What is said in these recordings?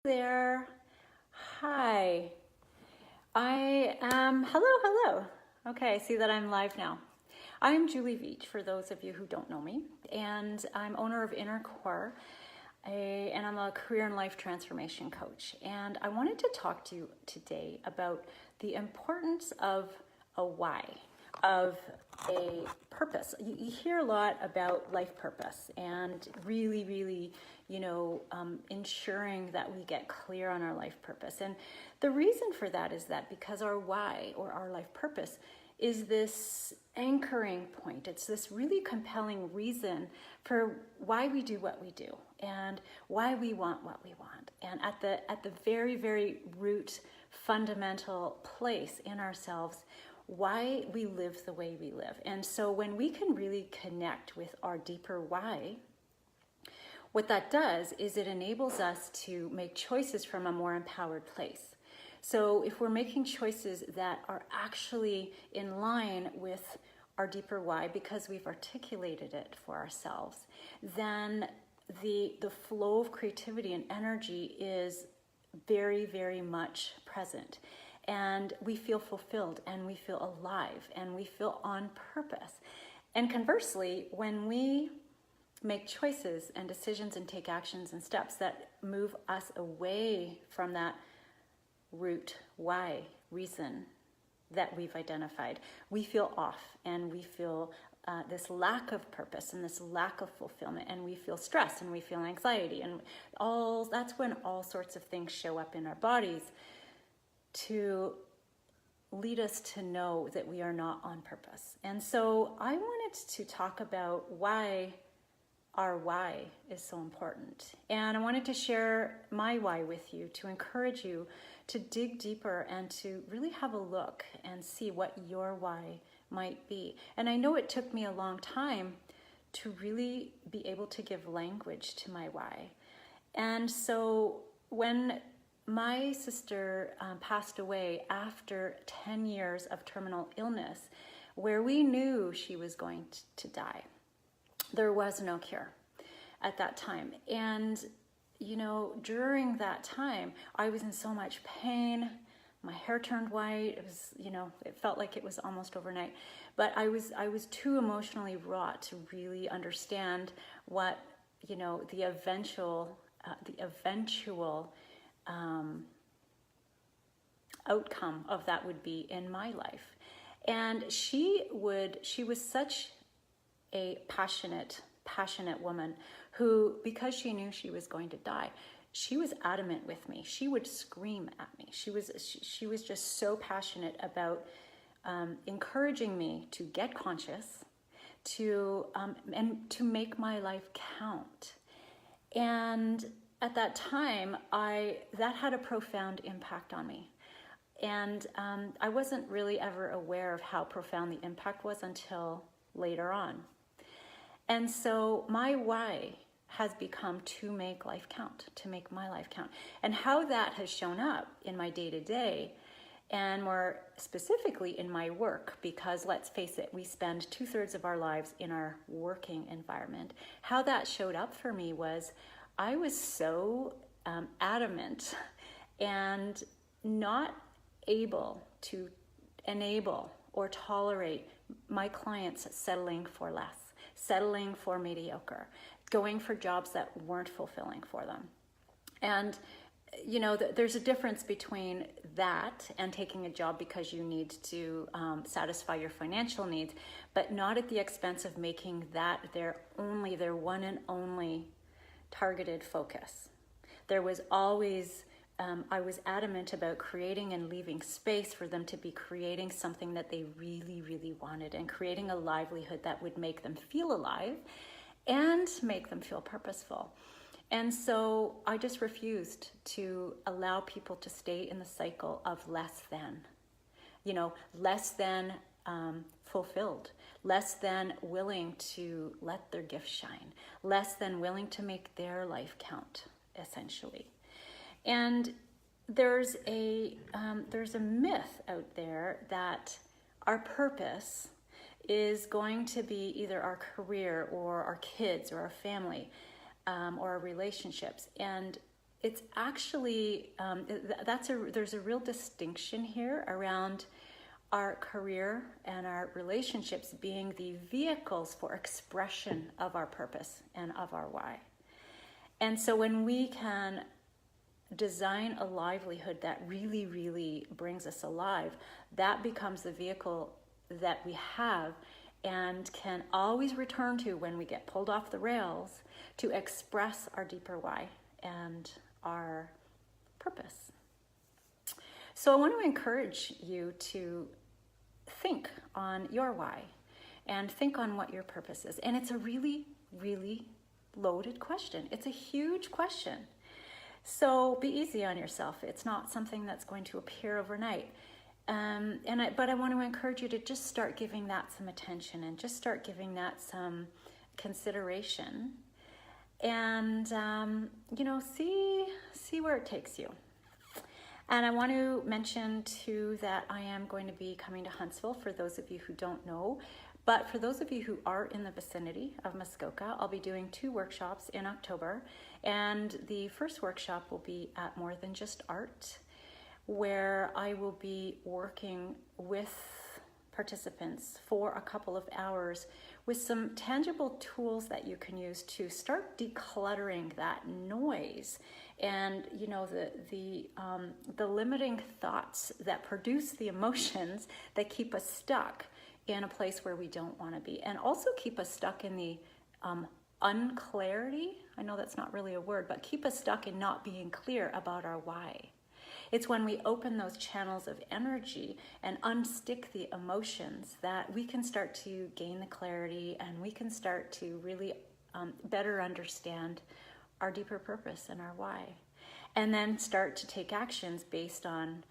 There. Hi. I am, hello. Okay, I see that I'm live now. I'm Julie Veach, for those of you who don't know me, and I'm owner of Inner Core, and I'm a career and life transformation coach. And I wanted to talk to you today about the importance of a why, of a purpose. You hear a lot about life purpose and really, ensuring that we get clear on our life purpose. And the reason for that is that because our why, or our life purpose, is this anchoring point. It's this really compelling reason for why we do what we do and why we want what we want. And at the very root, fundamental place in ourselves, why we live the way we live. And so when we can really connect with our deeper why, what that does is it enables us to make choices from a more empowered place. So if we're making choices that are actually in line with our deeper why, because we've articulated it for ourselves, then the flow of creativity and energy is very much present. And we feel fulfilled, and we feel alive, and we feel on purpose. And conversely, when we make choices and decisions and take actions and steps that move us away from that root why reason that we've identified, we feel off, and we feel this lack of purpose and this lack of fulfillment, and we feel stress and we feel anxiety, and that's when all sorts of things show up in our bodies to lead us to know that we are not on purpose. And so I wanted to talk about why our why is so important. And I wanted to share my why with you, to encourage you to dig deeper and to really have a look and see what your why might be. And I know it took me a long time to really be able to give language to my why. And so when my sister passed away after 10 years of terminal illness, where we knew she was going to die. There was no cure at that time. And, during that time, I was in so much pain. My hair turned white. It was, it felt like it was almost overnight. But I was too emotionally wrought to really understand what, the eventual outcome of that would be in my life. And she was such a passionate woman who, because she knew she was going to die, she was adamant with me. She would scream at me. She was just so passionate about encouraging me to get conscious, and to make my life count. And at that time, that had a profound impact on me. And I wasn't really ever aware of how profound the impact was until later on. And so my why has become to make life count, to make my life count. And how that has shown up in my day-to-day, and more specifically in my work, because let's face it, we spend 2/3 of our lives in our working environment. How that showed up for me was I was so adamant and not able to enable or tolerate my clients settling for less, settling for mediocre, going for jobs that weren't fulfilling for them. And, there's a difference between that and taking a job because you need to satisfy your financial needs, but not at the expense of making that their one and only targeted focus. There was always, I was adamant about creating and leaving space for them to be creating something that they really wanted, and creating a livelihood that would make them feel alive and make them feel purposeful. And so I just refused to allow people to stay in the cycle of less than, less than fulfilled, less than willing to let their gifts shine, less than willing to make their life count, essentially. And there's a myth out there that our purpose is going to be either our career or our kids or our family, or our relationships. And it's actually, there's a real distinction here around our career and our relationships being the vehicles for expression of our purpose and of our why. And so when we can design a livelihood that really, really brings us alive, that becomes the vehicle that we have and can always return to when we get pulled off the rails to express our deeper why and our purpose. So I want to encourage you to think on your why and think on what your purpose is. And it's a really, really loaded question. It's a huge question. So be easy on yourself. It's not something that's going to appear overnight. But I want to encourage you to just start giving that some attention and just start giving that some consideration and, see where it takes you. And I want to mention too that I am going to be coming to Huntsville for those of you who don't know. But for those of you who are in the vicinity of Muskoka, I'll be doing 2 workshops in October. And the first workshop will be at More Than Just Art, where I will be working with participants for a couple of hours with some tangible tools that you can use to start decluttering that noise and the limiting thoughts that produce the emotions that keep us stuck in a place where we don't want to be, and also keep us stuck in the unclarity. I know that's not really a word, but keep us stuck in not being clear about our why. It's when we open those channels of energy and unstick the emotions that we can start to gain the clarity, and we can start to really better understand our deeper purpose and our why. And then start to take actions based on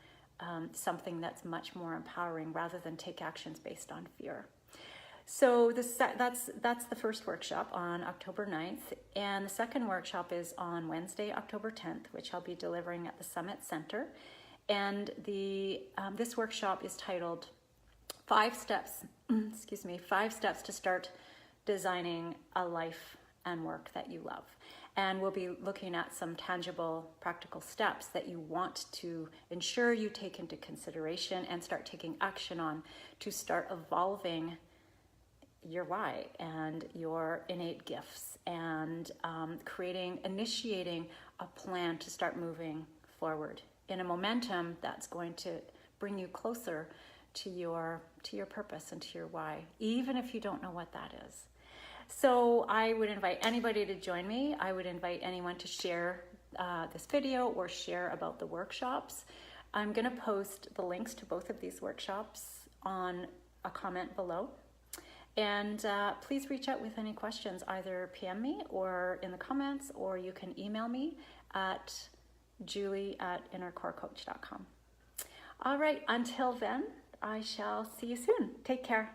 something that's much more empowering rather than take actions based on fear. So that's the first workshop on October 9th, and the second workshop is on Wednesday, October 10th, which I'll be delivering at the Summit Center. And this workshop is titled 5 Steps to Start Designing a Life and Work That You Love. And we'll be looking at some tangible, practical steps that you want to ensure you take into consideration and start taking action on to start evolving your why and your innate gifts and initiating a plan to start moving forward in a momentum that's going to bring you closer to your purpose and to your why, even if you don't know what that is. So I would invite anybody to join me. I would invite anyone to share this video or share about the workshops. I'm going to post the links to both of these workshops on a comment below. And please reach out with any questions, either PM me or in the comments, or you can email me at julie@innercorecoach.com. All right, until then, I shall see you soon. Take care.